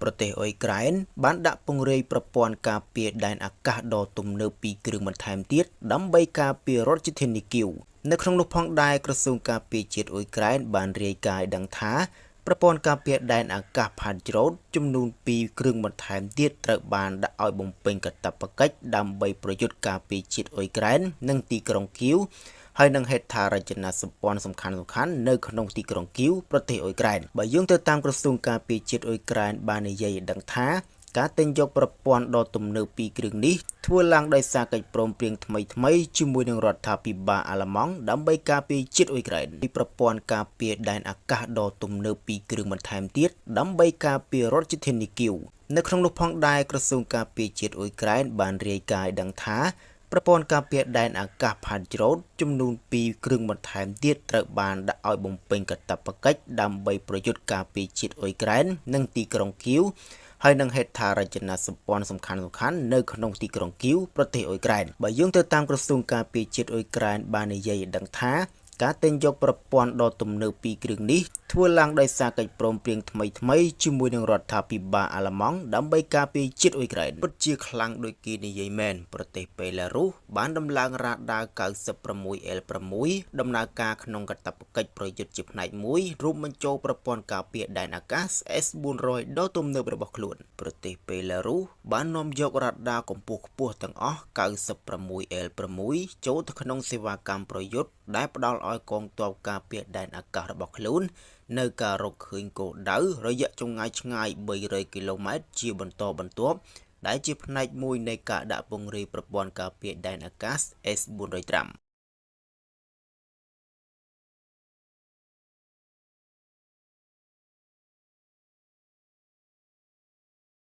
ប្រទេសអ៊ុយក្រែនបានដាក់ពង្រាយប្រព័ន្ធការពារដែនអាកាសដ៏ទំនើបពីរគ្រឿងបន្ថែមទៀតដើម្បីការពាររដ្ឋធានីគីវនៅក្នុងនោះផងដែរក្រសួងការពារជាតិអ៊ុយក្រែនបានរាយការណ៍ដឹងថាប្រព័ន្ធការពារដែនអាកាស Patriot ចំនួន2គ្រឿងបន្ថែមទៀតត្រូវបានដាក់ឲ្យបំពេញកាតព្វកិច្ចដើម្បីប្រយុទ្ធការពារជាតិអ៊ុយក្រែននិងទីក្រុងគីវហើយនឹងហេដ្ឋារចនាសម្ព័ន្ធសំខាន់ៗនៅក្នុងទីក្រុងគីវប្រទេសអ៊ុយក្រែនបើយើងទៅតាមក្រសួងការពារជាតិអ៊ុយក្រែនបាននិយាយដឹងថាការទិញយកប្រព័ន្ធដ៏ទំនើបពីរគ្រឿងនេះធ្វើឡើងដោយសារកិច្ចព្រមព្រៀងថ្មីៗជាមួយនឹងរដ្ឋាភិបាលអាល្លឺម៉ង់ដើម្បីការពារជាតិអ៊ុយក្រែនពីប្រព័ន្ធការពារដែនអាកាសដ៏ទំនើបពីរគ្រឿងបន្ថែមទៀតដើម្បីការពាររដ្ឋធានីគីវនៅក្នុងនោះផងដែរក្រសួងការពារជាតិអ៊ុយក្រែនបានរាយការណ៍ដឹងថាប្រព័ន្ធការពារដែនអាកាស Patriot ចំនួន2គ្រឿងបន្ថែមទៀតត្រូវបានដាក់ឲ្យបំពេញកាតព្វកិច្ចដើម្បីប្រយុទ្ធការពារជាតិអ៊ុយក្រែននិងទីក្រុងគីវហើយនឹងហេដ្ឋារចនាសម្ព័ន្ធសំខាន់ៗនៅក្នុងទីក្រុងគីវប្រទេសអ៊ុយក្រែនបើយើងទៅតាមក្រសួងការពារជាតិអ៊ុយក្រែនបាននិយាយដឹងថាការទិញយកប្រព័ន្ធដ៏ទំនើបពីរគ្រឿងនេះធ្វើឡើងដោយសារកិច្ចព្រមព្រៀងថ្មីៗជាមួយនឹងរដ្ឋាភិបាលអាល្លឺម៉ង់ដើម្បីការពារជាតិអ៊ុយក្រែនពិតជាខ្លាំងដូចគេនិយាយមែនប្រទេសបេឡារុសបានដំឡើងរ៉ាដា 96L6 ដំណើរការក្នុងកាតព្វកិច្ចប្រយុទ្ធជាផ្នែកមួយរួមបញ្ចូលប្រព័ន្ធការពារដែនអាកាស S400 ដ៏ទំនើបរបស់ខ្លួនប្រទេសបេឡារុសបាននាំយករ៉ាដាកម្ពស់ខ្ពស់ទាំងអស់ 96L6 ចូលទៅក្នុងសេវាកម្មប្រយុទ្ធដែលផ្ដល់ឲ្យកងទ័ពការពារដែនអាកាសរបស់ខ្លួននៅការរកឃើញគោលដៅរយៈចម្ងាយឆ្ងាយ300គីឡូម៉ែត្រជាបន្តបន្ទាប់ដែលជាផ្នែកមួយនៃការដាក់ពង្រាយប្រព័ន្ធការពារដែនអាកាស S400 ត្រាំ